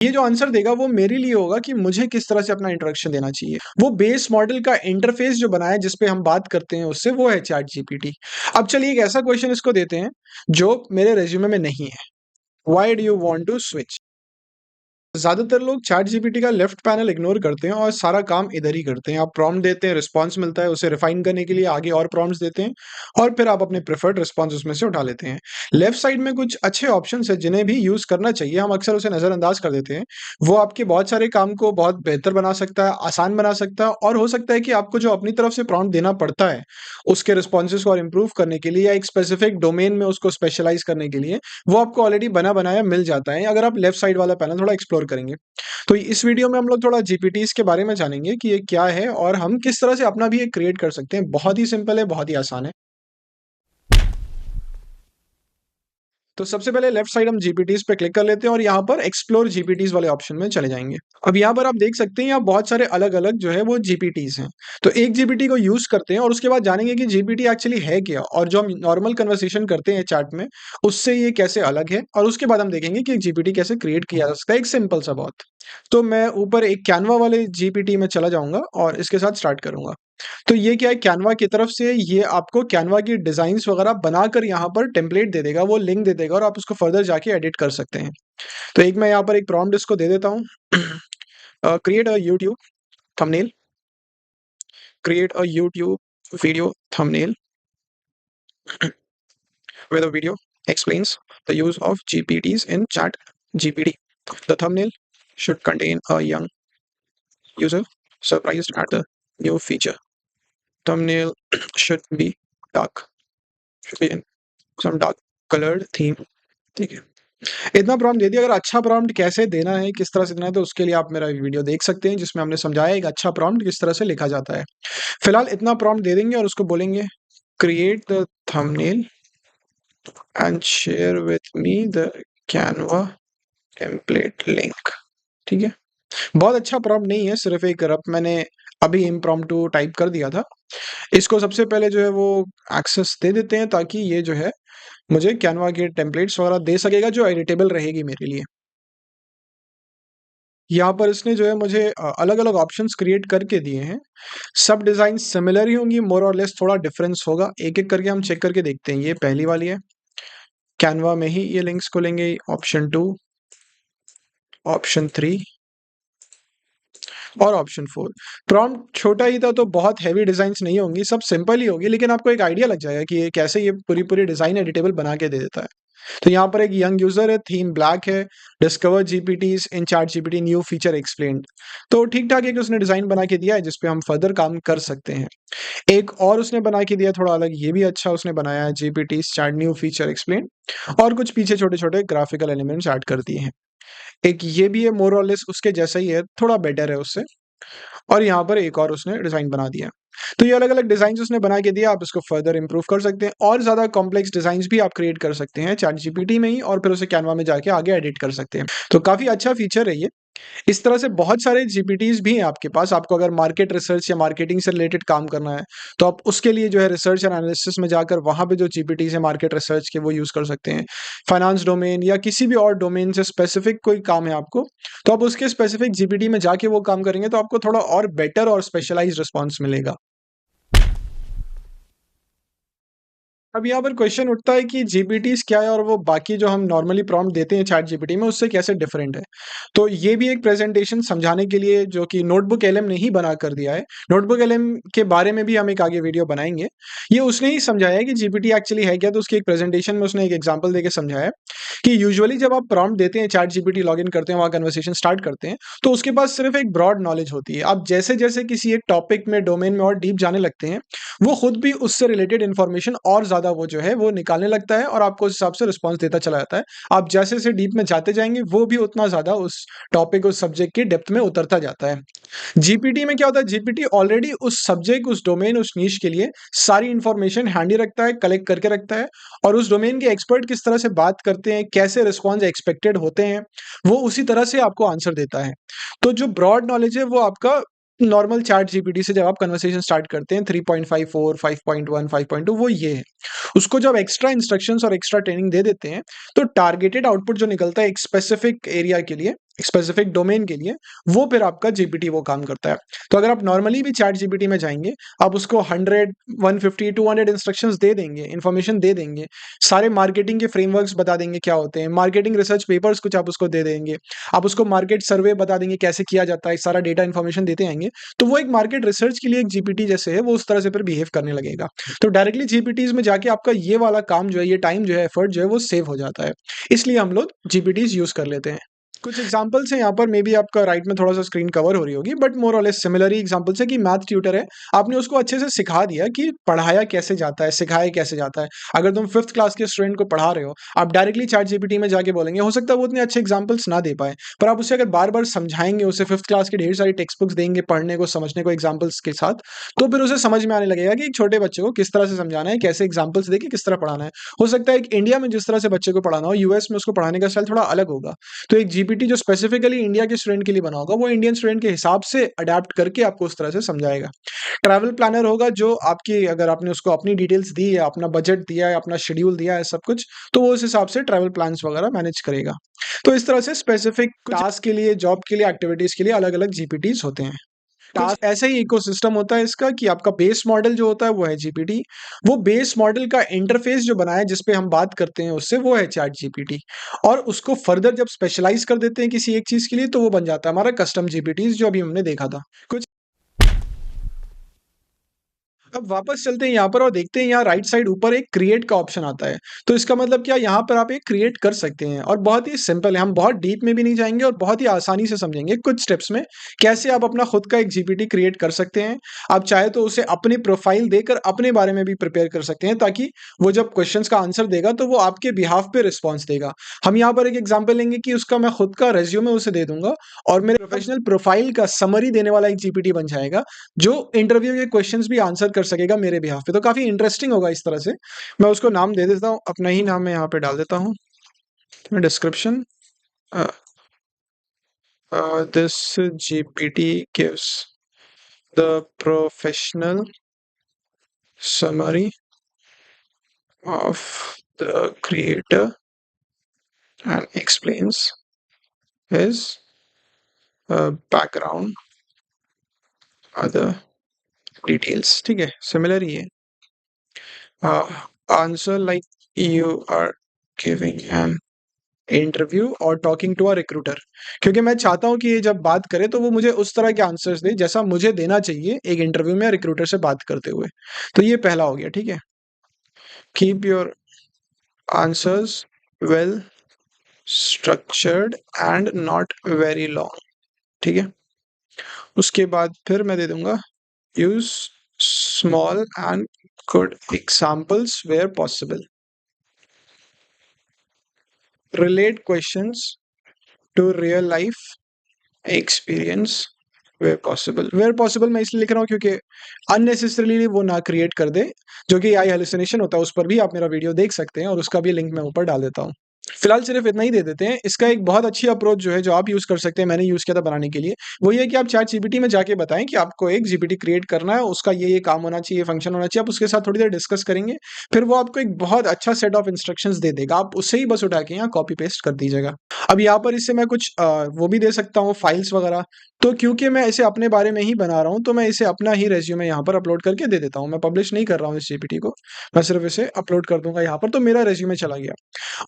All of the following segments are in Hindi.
ये जो आंसर देगा वो मेरे लिए होगा कि मुझे किस तरह से अपना इंट्रोडक्शन देना चाहिए। वो बेस मॉडल का इंटरफेस जो बनाया जिस पे हम बात करते हैं उससे, वो है चैट जीपीटी। अब चलिए एक ऐसा क्वेश्चन इसको देते हैं जो मेरे रिज्यूमे में नहीं है। Why do you want to switch? ज्यादातर लोग चैट जीपीटी का लेफ्ट पैनल इग्नोर करते हैं और सारा काम इधर ही करते हैं। आप प्रॉम्प्ट देते हैं, रिस्पांस मिलता है, उसे रिफाइन करने के लिए आगे और प्रॉम्प्ट्स देते हैं और फिर आप अपने प्रेफर्ड रिस्पांस उसमें से उठा लेते हैं। लेफ्ट साइड में कुछ अच्छे ऑप्शंस हैं जिन्हें भी यूज करना चाहिए, हम अक्सर उसे नजरअंदाज कर देते हैं। वो आपके बहुत सारे काम को बहुत बेहतर बना सकता है, आसान बना सकता है, और हो सकता है कि आपको जो अपनी तरफ से प्रॉम्प्ट देना पड़ता है उसके रिस्पॉन्सेज को और इम्प्रूव करने के लिए या एक स्पेसिफिक डोमेन में उसको स्पेशलाइज करने के लिए, वो आपको ऑलरेडी बना बनाया मिल जाता है अगर आप लेफ्ट साइड वाला पैनल थोड़ा एक्सप्लोर करेंगे। तो इस वीडियो में हम लोग थोड़ा जीपीटीज के बारे में जानेंगे कि ये क्या है और हम किस तरह से अपना भी एक क्रिएट कर सकते हैं। बहुत ही सिंपल है, बहुत ही आसान है। तो सबसे पहले लेफ्ट साइड हम जीपीटीज पे क्लिक कर लेते हैं और यहाँ पर एक्सप्लोर जीपीटीज वाले ऑप्शन में चले जाएंगे। अब यहाँ पर आप देख सकते हैं यहाँ बहुत सारे अलग अलग जो है वो जीपीटीज हैं। तो एक जीपीटी को यूज करते हैं और उसके बाद जानेंगे कि जीपीटी एक्चुअली है क्या, और जो हम नॉर्मल कन्वर्सेशन करते हैं चैट में उससे ये कैसे अलग है, और उसके बाद हम देखेंगे कि एक जीपीटी कैसे क्रिएट किया जा सकता है, एक सिंपल सा बहुत। तो मैं ऊपर एक कैनवा वाले जीपीटी में चला जाऊंगा और इसके साथ स्टार्ट करूंगा। तो ये क्या है, कैनवा की तरफ से ये आपको कैनवा की डिजाइन्स वगैरह बनाकर यहाँ पर टेम्पलेट दे देगा, वो लिंक दे देगा और आप उसको फर्दर जाके एडिट कर सकते हैं। तो एक मैं यहाँ पर एक प्रॉम्प्ट इसको दे देता हूँ। Create a YouTube thumbnail, create a YouTube video thumbnail where the video explains the use of GPTs in Chat GPT. The thumbnail should contain a young user surprised at the new feature. Thumbnail should be dark, should be in some dark colored theme. ठीक है, इतना प्रॉम्प्ट दे दिया। अगर अच्छा प्रॉम्प्ट कैसे देना है, किस तरह से देना है, तो उसके लिए आप मेरा वीडियो देख सकते हैं जिसमें हमने समझाया एक अच्छा प्रॉम्प्ट किस तरह से लिखा जाता है। फिलहाल इतना प्रॉम्प्ट दे देंगे और उसको बोलेंगे create the thumbnail and share with me the Canva template link. ठीक है, बहुत अच्छा प्रॉम्प्ट नहीं है, सिर्फ एक रफ मैंने अभी इम्प्रॉम्प्टू टाइप कर दिया था। इसको सबसे पहले जो है वो एक्सेस दे देते हैं ताकि ये जो है मुझे कैनवा के टेम्पलेट्स वगैरह दे सकेगा जो एडिटेबल रहेगी मेरे लिए। यहाँ पर इसने जो है मुझे अलग अलग ऑप्शंस क्रिएट करके दिए हैं। सब डिजाइन सिमिलर ही होंगी, मोर और लेस थोड़ा डिफरेंस होगा। एक एक करके हम चेक करके देखते हैं। ये पहली वाली है, कैनवा में ही ये लिंक्स खुलेंगे। ऑप्शन 2, ऑप्शन 3 और ऑप्शन 4। प्रॉम्प्ट छोटा ही था तो बहुत हैवी डिजाइन्स नहीं होंगी, सब सिंपल ही होगी, लेकिन आपको एक आइडिया लग जाएगा कि ये कैसे ये पूरी पूरी डिजाइन एडिटेबल बना के दे देता है। तो यहाँ पर एक यंग यूजर है, थीम ब्लैक है, discover GPTs in ChatGPT, new feature explained. तो ठीक ठाक एक उसने डिजाइन बना के दिया है जिसपे हम फर्दर काम कर सकते हैं। एक और उसने बना के दिया थोड़ा अलग, ये भी अच्छा उसने बनाया है, GPT chat new feature explain, और कुछ पीछे छोटे छोटे ग्राफिकल एलिमेंट्स ऐड कर दिए हैं। एक ये भी है, मोर और लेस उसके जैसा ही है, थोड़ा बेटर है उससे। और यहाँ पर एक और उसने डिजाइन बना दिया। तो ये अलग अलग डिजाइन उसने बना के दिया, आप इसको फर्दर इंप्रूव कर सकते हैं और ज्यादा कॉम्प्लेक्स डिजाइन भी आप क्रिएट कर सकते हैं चैट जीपीटी में ही, और फिर उसे कैनवा में जाके आगे एडिट कर सकते हैं। तो काफी अच्छा फीचर है ये। इस तरह से बहुत सारे जीपीटीज भी हैं आपके पास। आपको अगर मार्केट रिसर्च या मार्केटिंग से रिलेटेड काम करना है तो आप उसके लिए जो है रिसर्च एंड एनालिसिस में जाकर वहां पे जो जीपीटीज है मार्केट रिसर्च के, वो यूज कर सकते हैं। फाइनेंस डोमेन या किसी भी और डोमेन से स्पेसिफिक कोई काम है आपको, तो आप उसके स्पेसिफिक जीपीटी में जाके वो काम करेंगे तो आपको थोड़ा और बेटर और स्पेशलाइज्ड रिस्पॉन्स मिलेगा। अब यहाँ पर क्वेश्चन उठता है कि जीपीटीज क्या है और वो बाकी जो हम नॉर्मली प्रॉम्प्ट देते हैं चैट जीपीटी में उससे कैसे डिफरेंट है। तो ये भी एक प्रेजेंटेशन समझाने के लिए जो कि नोटबुक एलएम ने ही बना कर दिया है। नोटबुक एलएम के बारे में भी हम एक आगे वीडियो बनाएंगे। ये उसने ही समझाया है कि जीपीटी एक्चुअली है क्या, तो उसकी एक प्रेजेंटेशन में उसने एक एग्जाम्पल देकर समझाया है कि यूजुअली जब आप प्रॉम्प्ट देते हैं, चैट जीपीटी लॉग इन करते हैं, वहाँ कन्वर्सेशन स्टार्ट करते हैं, तो उसके पास सिर्फ एक ब्रॉड नॉलेज होती है। आप जैसे जैसे किसी एक टॉपिक में, डोमेन में और डीप जाने लगते हैं, वो खुद भी उससे रिलेटेड इन्फॉर्मेशन और ज्यादा वो जो है वो निकालने लगता है और आपको उस हिसाब से रिस्पॉन्स देता चला जाता है। आप जैसे जैसे डीप में जाते जाएंगे वो भी उतना ज्यादा उस टॉपिक, उस सब्जेक्ट की डेप्थ में उतरता जाता है। जीपीटी में क्या होता है, जीपीटी ऑलरेडी उस सब्जेक्ट, उस डोमेन, उस नीश के लिए सारी इंफॉर्मेशन हैंडी रखता है, कलेक्ट करके रखता है, और उस डोमेन के एक्सपर्ट किस तरह से बात करते हैं, कैसे रिस्पॉन्स एक्सपेक्टेड होते हैं, वो उसी तरह से आपको आंसर देता है। तो जो ब्रॉड नॉलेज है वो आपका नॉर्मल चैट जीपीटी से जब आप कन्वर्सेशन स्टार्ट करते हैं 3.54, 5.1, 5.2, वो ये है। उसको जब एक्स्ट्रा इंस्ट्रक्शंस और एक्स्ट्रा ट्रेनिंग दे देते हैं तो टारगेटेड आउटपुट जो निकलता है एक स्पेसिफिक एरिया के लिए, स्पेसिफिक डोमेन के लिए, वो फिर आपका जीपीटी वो काम करता है। तो अगर आप नॉर्मली भी चैट जीपीटी में जाएँगे, आप उसको 100, 150, 200 इंस्ट्रक्शंस दे देंगे, इन्फॉर्मेशन दे देंगे, सारे मार्केटिंग के फ्रेमवर्क्स बता देंगे क्या होते हैं, मार्केटिंग रिसर्च पेपर्स कुछ आप उसको दे देंगे, आप उसको मार्केट सर्वे बता देंगे कैसे किया जाता है, सारा डेटा इन्फॉर्मेशन देते आएँगे, तो वो एक मार्केट रिसर्च के लिए एक जीपीटी जैसे है, वो उस तरह से फिर बिहेव करने लगेगा। तो डायरेक्टली जीपीटीज़ में जाके आपका ये वाला काम जो है, ये टाइम जो है, एफर्ट जो है, वो सेव हो जाता है। इसलिए हम लोग जीपीटीज़ यूज़ कर लेते हैं। कुछ एग्जांपल्स हैं यहाँ पर, मे बी आपका राइट में थोड़ा-सा स्क्रीन कवर हो रही होगी, बट मोर और लेस सिमिलर ही एग्जांपल्स है कि मैथ ट्यूटर है, आपने उसको अच्छे से सिखा दिया कि पढ़ाया कैसे जाता है, सिखाया कैसे जाता है। अगर तुम 5th क्लास के स्टूडेंट को पढ़ा रहे हो, आप डायरेक्टली चैटजीपीटी में जाके बोलेंगे, हो सकता है वो उतने अच्छे एग्जांपल्स ना दे पाए, पर आप उसे अगर बार-बार समझाएँगे, उसे 5th क्लास की ढेर सारी टेक्स्ट बुक्स देंगे पढ़ने को, समझने को एग्जांपल्स के साथ, तो फिर उसे समझ में आने लगेगा कि एक छोटे बच्चे को किस तरह से समझाना है, कैसे एग्जांपल्स देके किस तरह पढ़ाना है। हो सकता है एक इंडिया में जिस तरह से बच्चे को पढ़ाना हो, यूएस में उसको पढ़ाने का स्टाइल थोड़ा अलग होगा। तो एक जीपीटी जो स्पेसिफिकली इंडिया के स्टूडेंट के लिए बना होगा, वो इंडियन स्टूडेंट के हिसाब से अडैप्ट करके आपको उस तरह से समझाएगा। ट्रैवल प्लानर होगा जो आपकी, अगर आपने उसको अपनी डिटेल्स दी है, अपना बजट दिया है, अपना शेड्यूल दिया है सब कुछ, तो वो उस हिसाब से ट्रैवल प्लान्स वगैरह मैनेज करेगा। तो इस तरह से स्पेसिफिक टास्क के लिए, जॉब के लिए, एक्टिविटीज़ के लिए अलग-अलग जीपीटीज़ होते हैं। टास्क ऐसा ही इकोसिस्टम होता है इसका कि आपका बेस मॉडल जो होता है वो है जीपीटी। वो बेस मॉडल का इंटरफेस जो बना है जिस पे हम बात करते हैं उससे, वो है चैट जीपीटी। और उसको फर्दर जब स्पेशलाइज़ कर देते हैं किसी एक चीज़ के लिए, तो वो बन जाता है हमारा कस्टम जीपीटीज़ जो अभी हमने देखा था। कुछ अब वापस चलते हैं यहाँ पर और देखते हैं, यहाँ राइट साइड ऊपर एक क्रिएट का ऑप्शन आता है। तो इसका मतलब क्या, यहाँ पर आप एक क्रिएट कर सकते हैं और बहुत ही सिंपल है। हम बहुत डीप में भी नहीं जाएँगे और बहुत ही आसानी से समझेंगे कुछ स्टेप्स में कैसे आप अपना खुद का एक जीपीटी क्रिएट कर सकते हैं। आप चाहे तो उसे अपनी प्रोफाइल देकर अपने बारे में भी प्रिपेयर कर सकते हैं, ताकि वो जब क्वेश्चंस का आंसर देगा तो वो आपके बिहाफ पे रिस्पॉन्स देगा। हम यहाँ पर एक एग्जांपल लेंगे कि उसका मैं खुद का रिज्यूमे उसे दे दूँगा और मेरे प्रोफेशनल प्रोफाइल का समरी देने वाला एक जीपीटी बन जाएगा, जो इंटरव्यू के क्वेश्चंस भी आंसर कर सकेगा मेरे बिहाफ पे। तो काफ़ी इंटरेस्टिंग होगा इस तरह से। मैं उसको नाम दे देता हूँ, अपना ही नाम मैं यहाँ पे डाल देता हूँ। Description, a this GPT gives the professional summary of the creator and explains his background, other details। ठीक है, सिमिलर ही है। Answer like you are giving an interview और टॉकिंग टू अ रिक्रूटर, क्योंकि मैं चाहता हूँ कि ये जब बात करे तो वो मुझे उस तरह के आंसर्स दे जैसा मुझे देना चाहिए एक इंटरव्यू में रिक्रूटर से बात करते हुए। तो ये पहला हो गया, ठीक है। Keep your answers well structured and not very long, ठीक है। उसके बाद फिर मैं दे दूंगा use small and good examples where possible, relate questions to real life experience where possible मैं इसलिए लिख रहा हूँ क्योंकि अननेसेसरीली वो ना क्रिएट कर दे, जो कि आई हेलुसिनेशन होता है। उस पर भी आप मेरा वीडियो देख सकते हैं और उसका भी लिंक मैं ऊपर डाल देता हूँ। फिलहाल सिर्फ इतना ही दे देते हैं। इसका एक बहुत अच्छी अप्रोच जो है, जो आप यूज़ कर सकते हैं, मैंने यूज़ किया था बनाने के लिए, वो ये है कि आप चैट जीपीटी में जाके बताएँ कि आपको एक जीपीटी क्रिएट करना है, उसका ये काम होना चाहिए, फंक्शन होना चाहिए। आप उसके साथ थोड़ी देर डिस्कस करेंगे, फिर वो आपको एक बहुत अच्छा सेट ऑफ इंस्ट्रक्शंस दे देगा। आप उससे ही बस उठा के यहाँ कॉपी पेस्ट कर दीजिएगा। अब यहाँ पर इससे मैं कुछ वो भी दे सकता हूँ, फाइल्स वगैरह। तो क्योंकि मैं इसे अपने बारे में ही बना रहा हूँ, तो मैं इसे अपना ही रिज्यूमे यहाँ पर अपलोड करके दे देता हूँ। मैं पब्लिश नहीं कर रहा हूँ इस जीपीटी को, मैं सिर्फ इसे अपलोड कर दूँगा यहाँ पर, तो मेरा रिज्यूमे चला गया।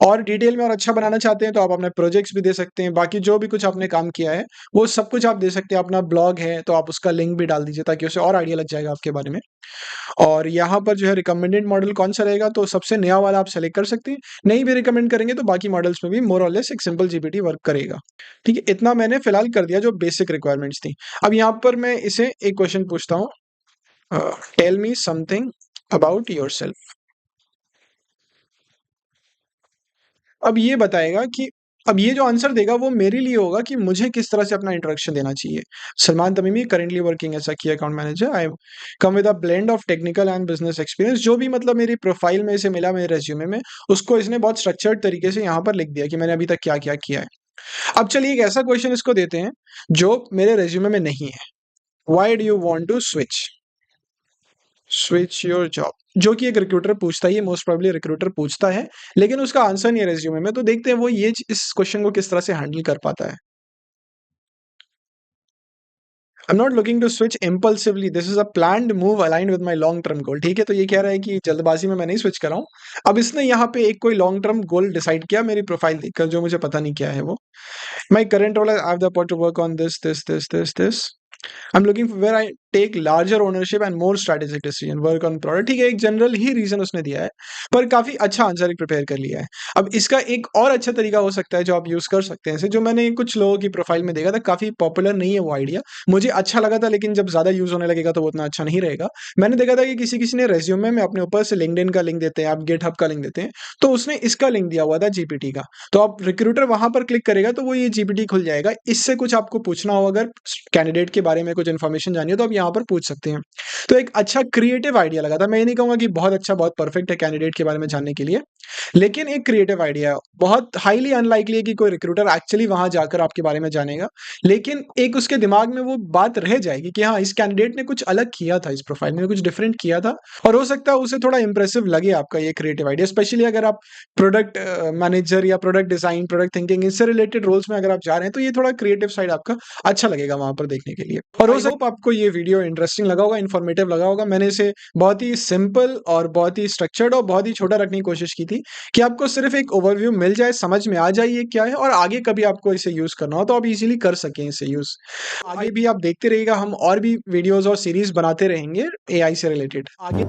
और डिटेल में और अच्छा बनाना चाहते हैं तो आप अपने प्रोजेक्ट्स भी दे सकते हैं। बाकी जो भी कुछ आपने काम किया है, वो सब कुछ आप दे सकते हैं। अपना ब्लॉग है तो आप उसका लिंक भी डाल दीजिए, ताकि उसे और आइडिया लग जाएगा आपके बारे में। और यहाँ पर जो है रिकमेंडेड मॉडल कौन-सा रहेगा, तो सबसे नया वाला आप सेलेक्ट कर सकते हैं। नहीं भी रिकमेंड करेंगे तो बाकी मॉडल्स में भी मोर और लेस एक सिंपल जीपीटी वर्क करेगा। ठीक है, इतना मैंने फिलहाल कर दिया जो बेसिक रिक्वायरमेंट्स थी। अब यहाँ पर मैं इसे एक क्वेश्चन पूछता हूँ, tell me something about yourself. अब ये बताएगा कि, अब ये जो आंसर देगा वो मेरे लिए होगा कि मुझे किस तरह से अपना इंट्रोडक्शन देना चाहिए। Salman तमीमी, currently working as a की account manager. I come with a blend of technical and business experience. जो भी मतलब मेरी प्रोफाइल में इसे मिला, मेरे रिज्यूमे में, उसको इसने बहुत स्ट्रक्चर्ड तरीके से यहाँ पर लिख दिया कि मैंने अभी तक क्या-क्या किया है। अब चलिए एक ऐसा क्वेश्चन इसको देते हैं जो मेरे रिज्यूमे में नहीं है। Why do you want to switch your job, जो कि एक रिक्रूटर पूछता ही है, मोस्ट प्रोबेबली रिक्रूटर पूछता है, लेकिन उसका आंसर नहीं है रिज्यूमे में। तो देखते हैं वो ये इस क्वेश्चन को किस तरह से हैंडल कर पाता है। I am not looking to switch impulsively, this is a planned move aligned with my long term goal. ठीक है, तो ये कह रहा है कि जल्दबाजी में मैं नहीं स्विच कर रहा हूँ। अब इसने यहाँ पे एक कोई लॉन्ग टर्म गोल डिसाइड किया मेरी प्रोफाइल देखकर, जो मुझे पता नहीं क्या है वो। My current role, I have the power to work on this. I'm looking for where I take larger ownership and more strategic decision, work on product। ठीक है, एक जनरल ही रीजन उसने दिया है, पर काफी अच्छा आंसर प्रिपेयर कर लिया है। अब इसका एक और अच्छा तरीका हो सकता है जो आप यूज कर सकते हैं, इसे जो मैंने कुछ लोगों की प्रोफाइल में देखा था, काफी पॉपुलर नहीं है वो आइडिया, मुझे अच्छा लगा था, लेकिन जब ज्यादा यूज होने लगेगा तो वो उतना अच्छा नहीं रहेगा। मैंने देखा था कि किसी किसी ने रेज्यूमे में अपने ऊपर से लिंक्डइन का लिंक देते हैं, आप गिटहब का लिंक देते हैं, तो उसने इसका लिंक दिया हुआ था जीपीटी का। तो आप रिक्रूटर वहां पर क्लिक करेगा तो वो ये जीपीटी खुल जाएगा। इससे कुछ आपको पूछना हो, अगर कैंडिडेट के बारे में कुछ इन्फॉर्मेशन जानिए तो आप यहाँ पर पूछ सकते हैं। तो एक अच्छा क्रिएटिव आइडिया लगा था। मैं ये नहीं कहूंगा कि बहुत अच्छा, बहुत परफेक्ट है कैंडिडेट के बारे में जानने के लिए, लेकिन एक क्रिएटिव आइडिया है। बहुत हाईली अनलाइकली है कि कोई रिक्रूटर एक्चुअली वहां जाकर आपके बारे में जानेगा, लेकिन एक उसके दिमाग में वो बात रह जाएगी कि हाँ, इस कैंडिडेट ने कुछ अलग किया था, इस प्रोफाइल में कुछ डिफरेंट किया था, और हो सकता है उसे थोड़ा इंप्रेसिव लगे आपका ये क्रिएटिव आइडिया। स्पेशली अगर आप प्रोडक्ट मैनेजर या प्रोडक्ट डिजाइन, प्रोडक्ट थिंकिंग, इससे रिलेटेड रोल्स में अगर आप जा रहे हैं, तो ये थोड़ा क्रिएटिव साइड आपका अच्छा लगेगा वहां पर देखने के लिए। और हो सकता है आपको ये वीडियो इंटरेस्टिंग लगा होगा, इन्फॉर्मेटिव लगा होगा। मैंने इसे बहुत ही सिंपल और बहुत ही स्ट्रक्चर्ड और बहुत ही छोटा रखने की कोशिश की थी कि आपको सिर्फ एक ओवरव्यू मिल जाए, समझ में आ जाए ये क्या है, और आगे कभी आपको इसे यूज करना हो तो आप इजीली कर सकें इसे यूज। आगे भी आप देखते रहिएगा, हम और भी वीडियोस और सीरीज बनाते रहेंगे एआई से रिलेटेड। आगे